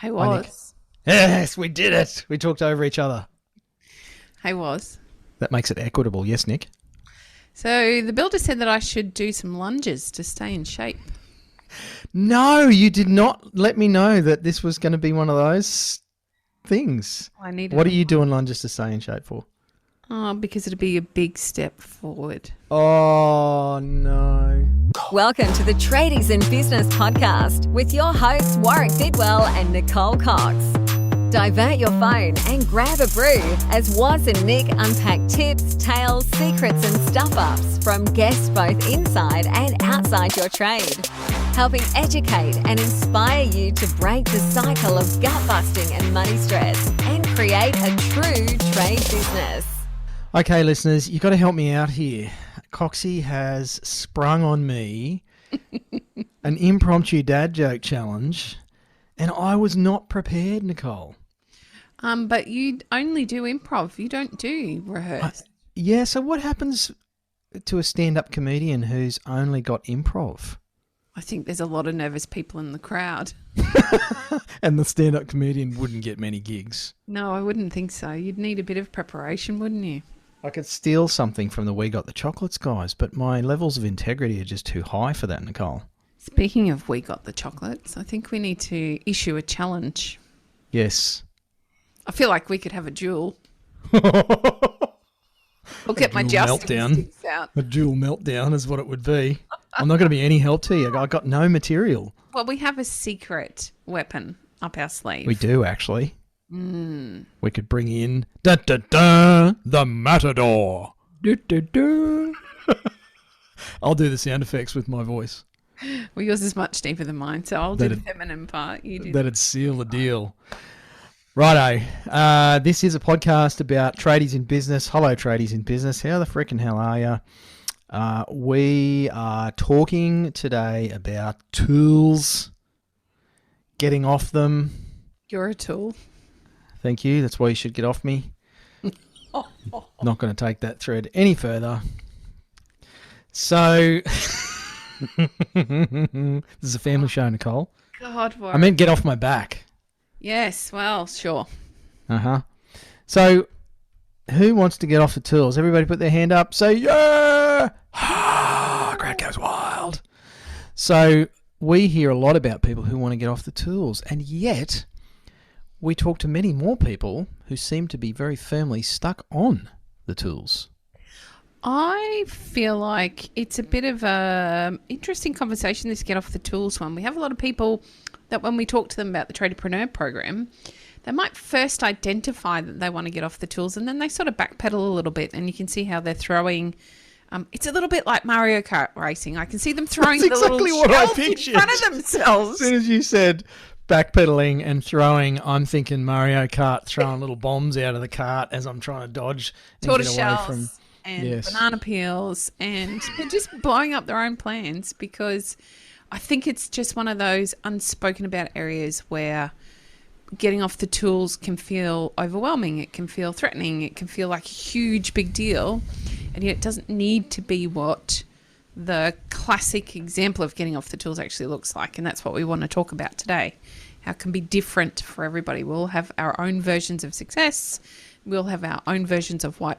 Hey, Was. Yes, we did it. We talked over each other. Hey, Was. That makes it equitable. Yes, Nick? So the builder said that I should do some lunges to stay in shape. No, you did not let me know that this was going to be one of those things. What are you doing lunges to stay in shape for? Oh, because it'll be a big step forward. Oh, no. Welcome to the Tradies in Business podcast with your hosts Warwick Bidwell and Nicole Cox. Divert your phone and grab a brew as Waz and Nick unpack tips, tales, secrets and stuff-ups from guests both inside and outside your trade, helping educate and inspire you to break the cycle of gut-busting and money stress and create a true trade business. Okay, listeners, you got to help me out here. Coxie has sprung on me an impromptu dad joke challenge, and I was not prepared, Nicole. But you only do improv. You don't do rehearse. Yeah, so what happens to a stand-up comedian who's only got improv? I think there's a lot of nervous people in the crowd. And the stand-up comedian wouldn't get many gigs. No, I wouldn't think so. You'd need a bit of preparation, wouldn't you? I could steal something from the We Got the Chocolates guys, but my levels of integrity are just too high for that, Nicole. Speaking of We Got the Chocolates, I think we need to issue a challenge. Yes. I feel like we could have a duel. I'll get my jousting sticks out. A dual meltdown is what it would be. I'm not going to be any help to you. I got no material. Well, we have a secret weapon up our sleeve. We do, actually. We could bring in the Matador. I'll do the sound effects with my voice. Well, yours is much deeper than mine, so I'll do the feminine part. You do. That'd seal the deal. Righto. This is a podcast about tradies in business. Hello, tradies in business. How the frickin' hell are you? We are talking today about tools, getting off them. You're a tool. Thank you. That's why you should get off me. Not going to take that thread any further. So, this is a family show, Nicole. God, what? I meant get off my back. Yes, well, sure. Uh-huh. So, who wants to get off the tools? Everybody put their hand up. Say, yeah! Crowd goes wild. So, we hear a lot about people who want to get off the tools, and yet we talk to many more people who seem to be very firmly stuck on the tools. I feel like it's a bit of a interesting conversation, this get off the tools one. We have a lot of people that when we talk to them about the Traderpreneur program, they might first identify that they want to get off the tools and then they sort of backpedal a little bit, and you can see how they're throwing. It's a little bit like Mario Kart racing. I can see them throwing That's the exactly little what I shells in pictured. front of themselves. As soon as you said backpedaling and throwing, I'm thinking Mario Kart, throwing little bombs out of the cart as I'm trying to dodge and tortoise get away shells from... and banana peels, and they're just blowing up their own plans, because I think it's just one of those unspoken about areas where getting off the tools can feel overwhelming. It can feel threatening. It can feel like a huge big deal, and yet it doesn't need to be what the classic example of getting off the tools actually looks like, and that's what we want to talk about today. How it can be different for everybody. We'll have our own versions of success. We'll have our own versions of what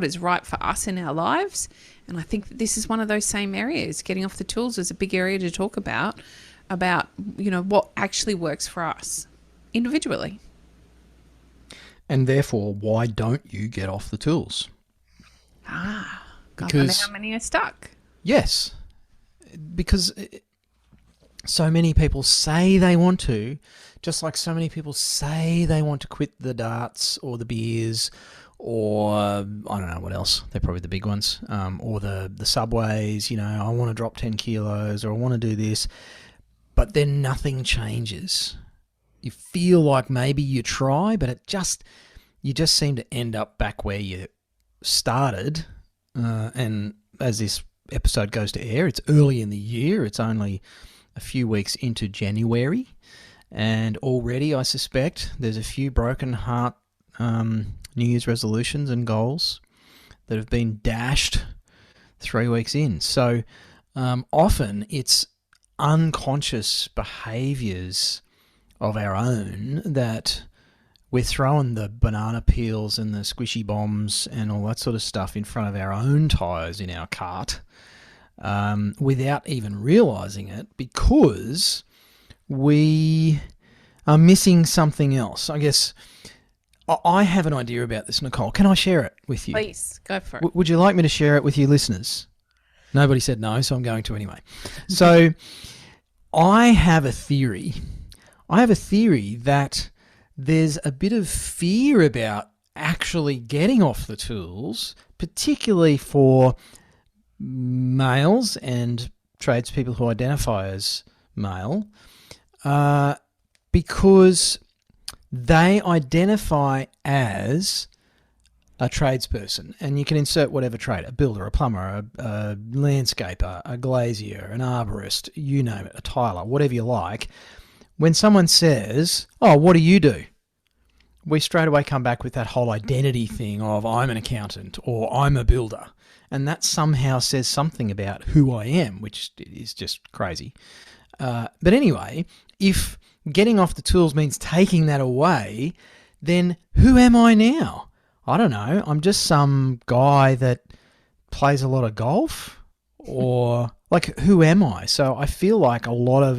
is right for us in our lives, and I think that this is one of those same areas. Getting off the tools is a big area to talk about what actually works for us individually. And therefore, why don't you get off the tools? God, I wonder how many are stuck. Yes, because so many people say they want to, just like so many people say they want to quit the darts or the beers or I don't know what else. They're probably the big ones. Or the subways, I want to drop 10 kilos or I want to do this, but then nothing changes. You feel like maybe you try, but you just seem to end up back where you started. And as this episode goes to air, it's early in the year. It's only a few weeks into January, and already I suspect there's a few broken heart New Year's resolutions and goals that have been dashed 3 weeks in. So often it's unconscious behaviours of our own that we're throwing the banana peels and the squishy bombs and all that sort of stuff in front of our own tyres in our cart without even realising it, because we are missing something else. I guess I have an idea about this, Nicole. Can I share it with you? Please, go for it. Would you like me to share it with you listeners? Nobody said no, so I'm going to anyway. So I have a theory. That there's a bit of fear about actually getting off the tools, particularly for males and tradespeople who identify as male, because they identify as a tradesperson, and you can insert whatever trade: a builder, a plumber, a landscaper, a glazier, an arborist, you name it, a tiler, whatever you like. When someone says, "Oh, what do you do?" we straight away come back with that whole identity thing of I'm an accountant or I'm a builder, and that somehow says something about who I am, which is just crazy. But anyway, if getting off the tools means taking that away, then who am I now? I don't know. I'm just some guy that plays a lot of golf, or like, who am I? So I feel like a lot of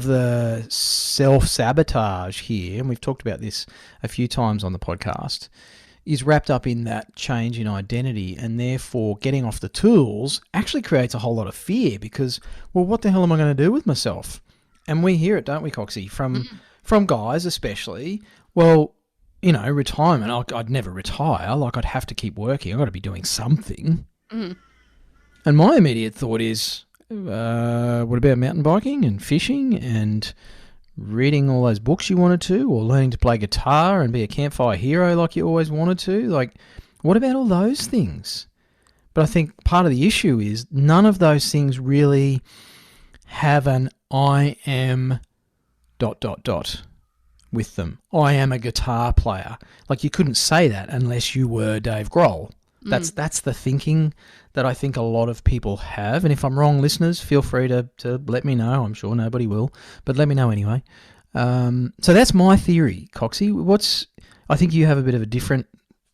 the self-sabotage here, and we've talked about this a few times on the podcast, is wrapped up in that change in identity, and therefore getting off the tools actually creates a whole lot of fear because, well, what the hell am I going to do with myself? And we hear it, don't we, Coxie, from guys especially. Well, you know, retirement, I'd never retire. Like, I'd have to keep working. I've got to be doing something. Mm. And my immediate thought is, what about mountain biking and fishing and reading all those books you wanted to, or learning to play guitar and be a campfire hero like you always wanted to? Like, what about all those things? But I think part of the issue is none of those things really have an I am ... with them. I am a guitar player. Like, you couldn't say that unless you were Dave Grohl. That's the thinking that I think a lot of people have. And if I'm wrong, listeners, feel free to let me know. I'm sure nobody will, but let me know anyway. So that's my theory, Coxie. I think you have a bit of a different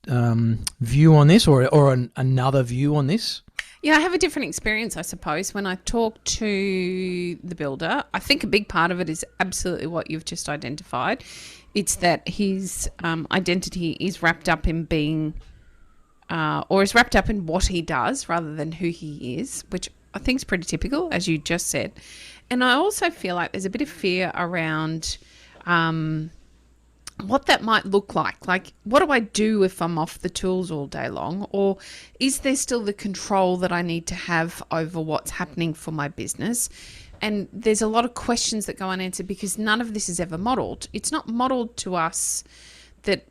view on this, or another view on this. Yeah, I have a different experience, I suppose. When I talk to the builder, I think a big part of it is absolutely what you've just identified. It's that his identity is wrapped up in being, or is wrapped up in what he does rather than who he is, which I think is pretty typical, as you just said. And I also feel like there's a bit of fear around what that might look like. Like, what do I do if I'm off the tools all day long? Or is there still the control that I need to have over what's happening for my business? And there's a lot of questions that go unanswered because none of this is ever modelled. It's not modelled to us that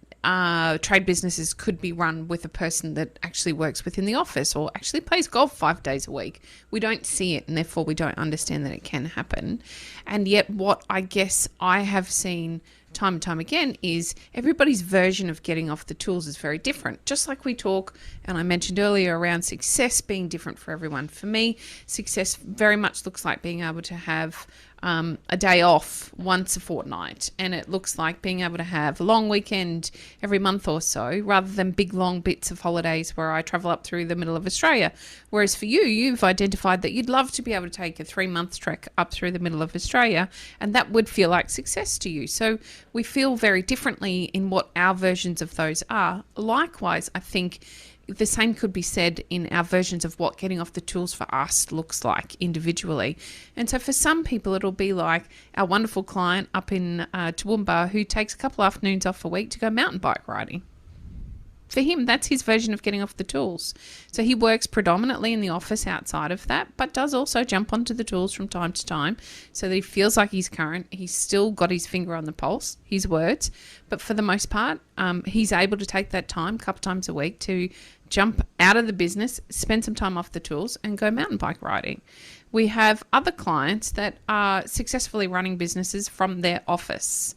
trade businesses could be run with a person that actually works within the office or actually plays golf 5 days a week. We don't see it, and therefore we don't understand that it can happen. And yet what I guess I have seen time and time again is everybody's version of getting off the tools is very different. Just like we talk, and I mentioned earlier, around success being different for everyone. For me, success very much looks like being able to have a day off once a fortnight, and it looks like being able to have a long weekend every month or so, rather than big long bits of holidays where I travel up through the middle of Australia. Whereas for you, you've identified that you'd love to be able to take a 3-month trek up through the middle of Australia, and that would feel like success to you. So we feel very differently in what our versions of those are. Likewise, I think the same could be said in our versions of what getting off the tools for us looks like individually. And so for some people, it'll be like our wonderful client up in Toowoomba who takes a couple of afternoons off a week to go mountain bike riding. For him, that's his version of getting off the tools. So he works predominantly in the office outside of that, but does also jump onto the tools from time to time so that he feels like he's current. He's still got his finger on the pulse, his words. But for the most part, he's able to take that time, a couple times a week, to jump out of the business, spend some time off the tools, and go mountain bike riding. We have other clients that are successfully running businesses from their office.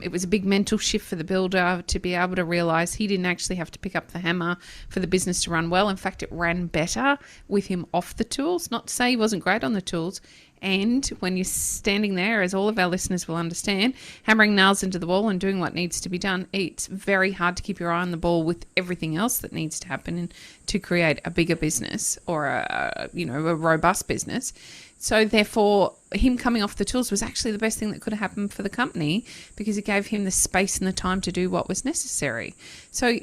It was a big mental shift for the builder to be able to realise he didn't actually have to pick up the hammer for the business to run well. In fact, it ran better with him off the tools. Not to say he wasn't great on the tools. And when you're standing there, as all of our listeners will understand, hammering nails into the wall and doing what needs to be done, it's very hard to keep your eye on the ball with everything else that needs to happen to create a bigger business or a robust business. So therefore, him coming off the tools was actually the best thing that could have happened for the company because it gave him the space and the time to do what was necessary. So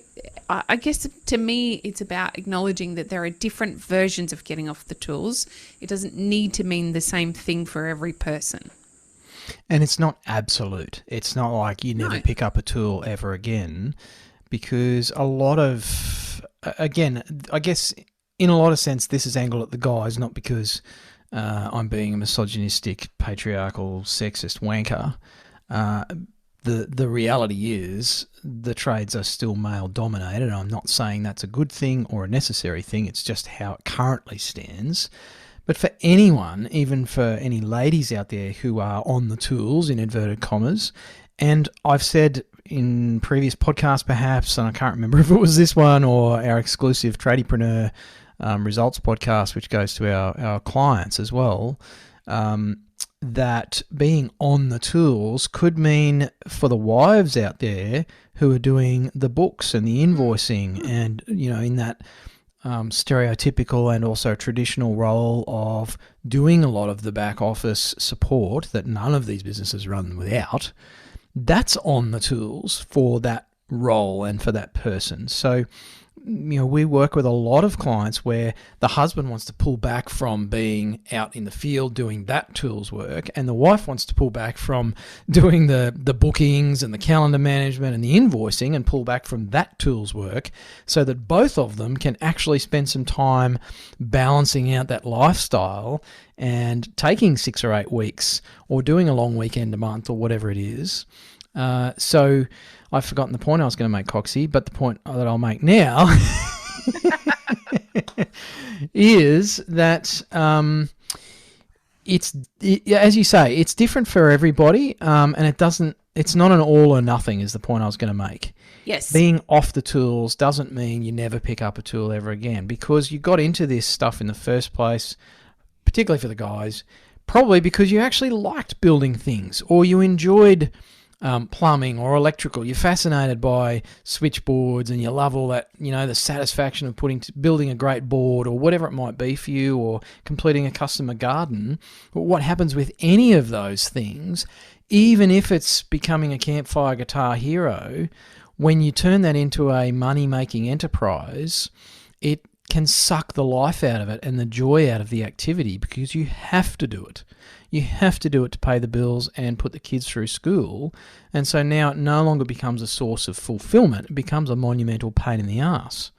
I guess to me, it's about acknowledging that there are different versions of getting off the tools. It doesn't need to mean the same thing for every person. And it's not absolute. It's not like you never pick up a tool ever again, because a lot of, again, I guess in a lot of sense, this is angled at the guys, not because I'm being a misogynistic, patriarchal, sexist wanker. The reality is the trades are still male dominated. I'm not saying that's a good thing or a necessary thing. It's just how it currently stands. But for anyone, even for any ladies out there who are on the tools, in inverted commas, and I've said in previous podcasts perhaps, and I can't remember if it was this one or our exclusive Tradiepreneur results podcast, which goes to our clients as well, that being on the tools could mean for the wives out there who are doing the books and the invoicing and, in that stereotypical and also traditional role of doing a lot of the back office support that none of these businesses run without, that's on the tools for that role and for that person. So, we work with a lot of clients where the husband wants to pull back from being out in the field doing that tools work, and the wife wants to pull back from doing the bookings and the calendar management and the invoicing and pull back from that tools work so that both of them can actually spend some time balancing out that lifestyle and taking 6 or 8 weeks or doing a long weekend a month or whatever it is. So I've forgotten the point I was going to make, Coxie, but the point that I'll make now is that as you say, it's different for everybody, and it's not an all or nothing is the point I was going to make. Yes. Being off the tools doesn't mean you never pick up a tool ever again, because you got into this stuff in the first place, particularly for the guys, probably because you actually liked building things or you enjoyed plumbing or electrical. You're fascinated by switchboards and you love all that, the satisfaction of building a great board or whatever it might be for you, or completing a customer garden. But what happens with any of those things, even if it's becoming a campfire guitar hero, when you turn that into a money-making enterprise, it can suck the life out of it and the joy out of the activity, because you have to do it. You have to do it to pay the bills and put the kids through school. And so now it no longer becomes a source of fulfillment. It becomes a monumental pain in the ass.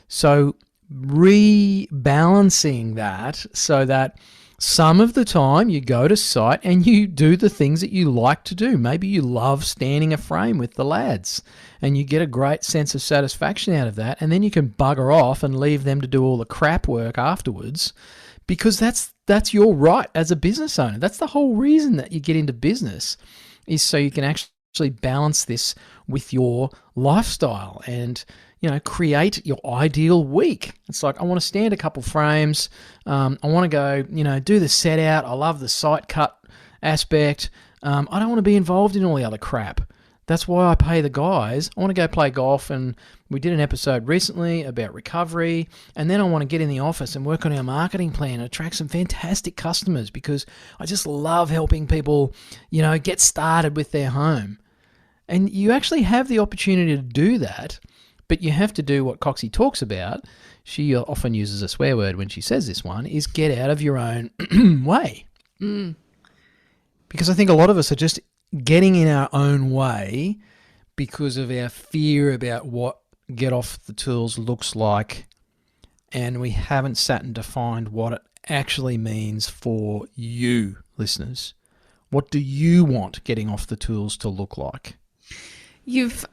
So rebalancing that so that some of the time you go to site and you do the things that you like to do. Maybe you love standing a frame with the lads and you get a great sense of satisfaction out of that. And then you can bugger off and leave them to do all the crap work afterwards, because that's your right as a business owner. That's the whole reason that you get into business, is so you can actually balance this with your lifestyle and, create your ideal week. It's like, I want to stand a couple frames. I want to go, do the set out. I love the site cut aspect. I don't want to be involved in all the other crap. That's why I pay the guys. I want to go play golf, and we did an episode recently about recovery, and then I want to get in the office and work on our marketing plan and attract some fantastic customers, because I just love helping people, get started with their home. And you actually have the opportunity to do that, but you have to do what Coxie talks about. She often uses a swear word when she says this one, is get out of your own way. Mm. Because I think a lot of us are just getting in our own way because of our fear about what get off the tools looks like, and we haven't sat and defined what it actually means for you, listeners. What do you want getting off the tools to look like? You've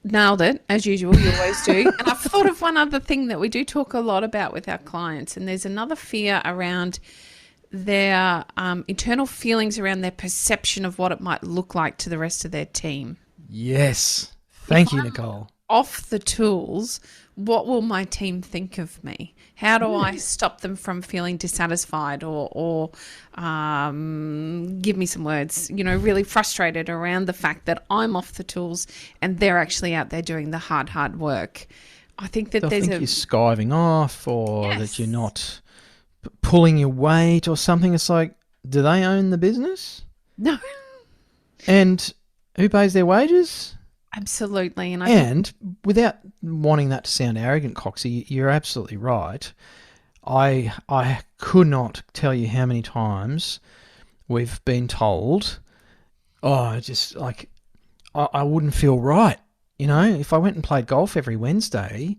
nailed it, as usual. You always do. And I've thought of one other thing that we do talk a lot about with our clients, and there's another fear around their internal feelings around their perception of what it might look like to the rest of their team. Yes. Thank you, Nicole. Off the tools, what will my team think of me? How do I stop them from feeling dissatisfied or give me some words, really frustrated around the fact that I'm off the tools and they're actually out there doing the hard work. I think that They'll there's think you're skiving off, or that you're not pulling your weight or something. It's like, do they own the business? No. And who pays their wages? Absolutely. And without wanting that to sound arrogant, Coxie, you're absolutely right. I could not tell you how many times we've been told, just like, I wouldn't feel right. If I went and played golf every Wednesday,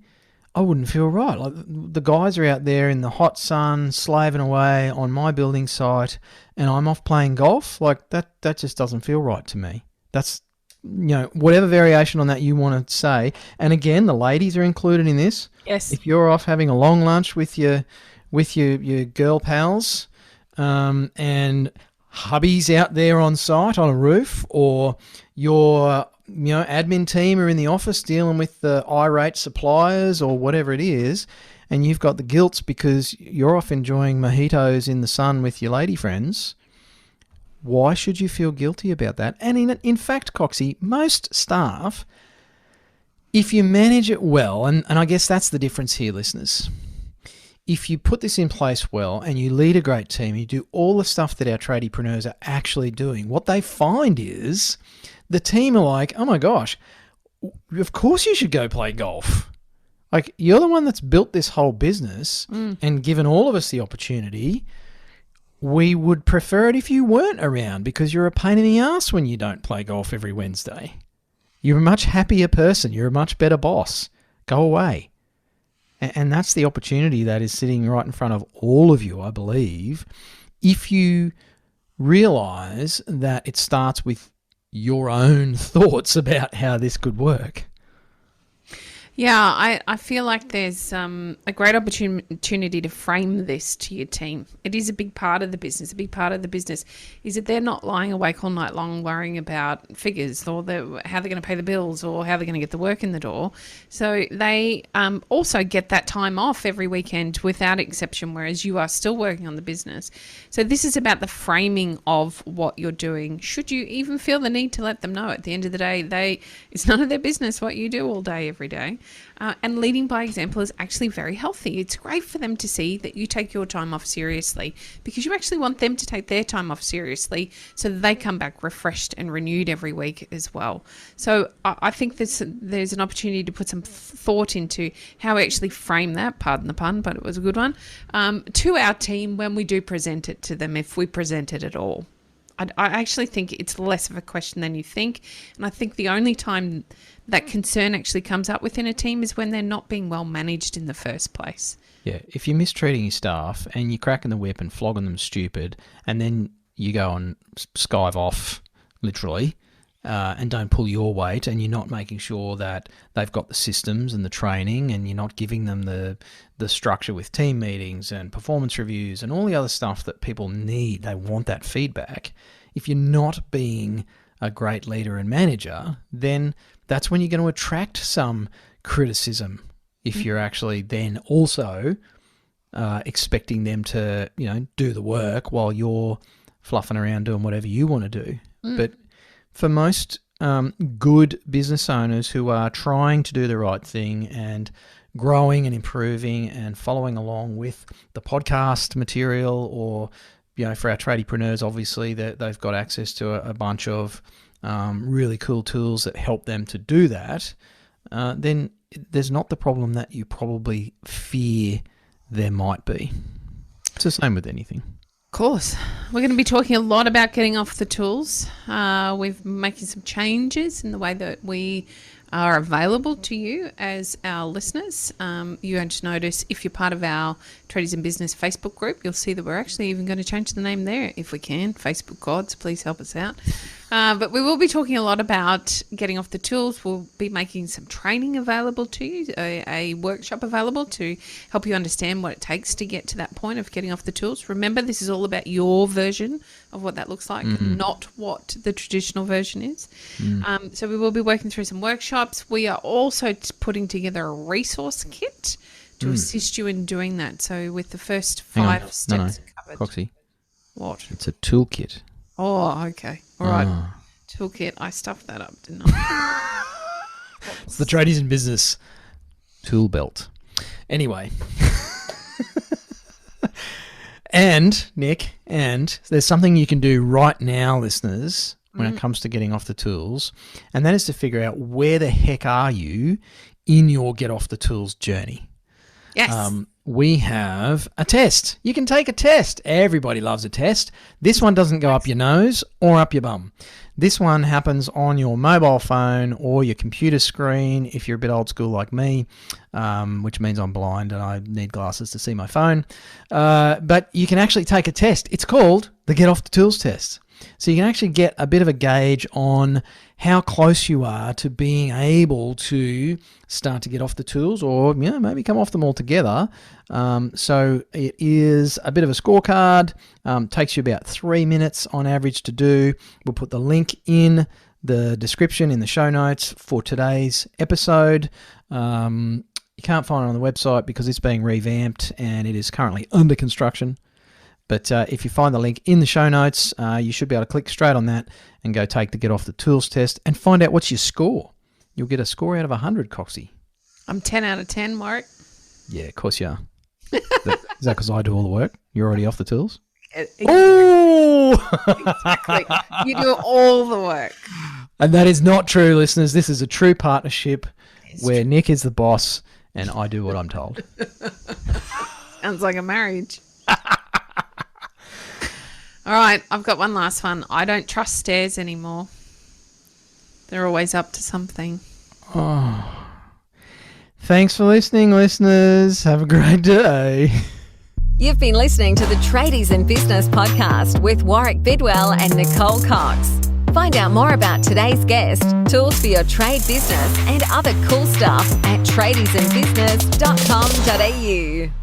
I wouldn't feel right. Like, the guys are out there in the hot sun, slaving away on my building site, and I'm off playing golf. Like, that just doesn't feel right to me. That's, whatever variation on that you want to say. And again, the ladies are included in this. Yes. If you're off having a long lunch with your girl pals, and hubby's out there on site on a roof, or your admin team are in the office dealing with the irate suppliers or whatever it is, and you've got the guilt because you're off enjoying mojitos in the sun with your lady friends, why should you feel guilty about that? And in fact, Coxie, most staff, if you manage it well, and I guess that's the difference here, listeners, if you put this in place well and you lead a great team, you do all the stuff that our tradiepreneurs are actually doing, what they find is the team are like, oh my gosh, of course you should go play golf. Like, you're the one that's built this whole business and given all of us the opportunity. We would prefer it if you weren't around because you're a pain in the ass when you don't play golf every Wednesday. You're a much happier person. You're a much better boss. Go away. And that's the opportunity that is sitting right in front of all of you, I believe, if you realise that it starts with your own thoughts about how this could work. Yeah, I feel like there's a great opportunity to frame this to your team. It is a big part of the business. A big part of the business is that they're not lying awake all night long worrying about figures or how they're going to pay the bills or how they're going to get the work in the door. So they also get that time off every weekend without exception, whereas you are still working on the business. So this is about the framing of what you're doing. Should you even feel the need to let them know? At the end of the day, it's none of their business what you do all day, every day. And leading by example is actually very healthy. It's great for them to see that you take your time off seriously because you actually want them to take their time off seriously so that they come back refreshed and renewed every week as well. So I think there's an opportunity to put some thought into how we actually frame that, pardon the pun, but it was a good one, to our team when we do present it to them, if we present it at all. I actually think it's less of a question than you think. And I think the only time that concern actually comes up within a team is when they're not being well managed in the first place. Yeah, if you're mistreating your staff and you're cracking the whip and flogging them stupid, and then you go and skive off, literally, and don't pull your weight, and you're not making sure that they've got the systems and the training, and you're not giving them the structure with team meetings and performance reviews and all the other stuff that people need. They want that feedback. If you're not being a great leader and manager, then that's when you're going to attract some criticism. If you're actually then also expecting them to, do the work while you're fluffing around doing whatever you want to do. But for most good business owners who are trying to do the right thing and growing and improving and following along with the podcast material, or for our tradiepreneurs, obviously they've got access to a bunch of really cool tools that help them to do that, then there's not the problem that you probably fear there might be. It's the same with anything. Of course. We're going to be talking a lot about getting off the tools. We're making some changes in the way that we are available to you as our listeners. You're going to notice if you're part of our Tradies in Business Facebook group, you'll see that we're actually even going to change the name there if we can. Facebook gods, please help us out. But we will be talking a lot about getting off the tools. We'll be making some training available to you, a workshop available to help you understand what it takes to get to that point of getting off the tools. Remember, this is all about your version of what that looks like, not what the traditional version is. So we will be working through some workshops. We are also putting together a resource kit to assist you in doing that. So with the first 5 steps covered. Coxie, What? it's a toolkit. Oh, okay. All right. Toolkit. I stuffed that up, didn't I? It's the Tradies in Business tool belt. Anyway. And, Nick, there's something you can do right now, listeners, when it comes to getting off the tools, and that is to figure out where the heck are you in your get off the tools journey. Yes. We have a test. You can take a test. Everybody loves a test. This one doesn't go up your nose or up your bum. This one happens on your mobile phone or your computer screen if you're a bit old school like me, which means I'm blind and I need glasses to see my phone. But you can actually take a test. It's called the Get Off the Tools test. So you can actually get a bit of a gauge on how close you are to being able to start to get off the tools or maybe come off them altogether. So it is a bit of a scorecard. Takes you about 3 minutes on average to do. We'll put the link in the description in the show notes for today's episode. You can't find it on the website because it's being revamped and it is currently under construction. But if you find the link in the show notes, you should be able to click straight on that and go take the Get Off the Tools test and find out what's your score. You'll get a score out of 100, Coxie. I'm 10 out of 10, Mark. Yeah, of course you are. Is that because I do all the work? You're already off the tools? Exactly. You do all the work. And that is not true, listeners. This is a true partnership where Nick is the boss and I do what I'm told. Sounds like a marriage. All right, I've got one last one. I don't trust stairs anymore. They're always up to something. Oh. Thanks for listening, listeners. Have a great day. You've been listening to the Tradies in Business podcast with Warwick Bidwell and Nicole Cox. Find out more about today's guest, tools for your trade business, and other cool stuff at tradiesinbusiness.com.au.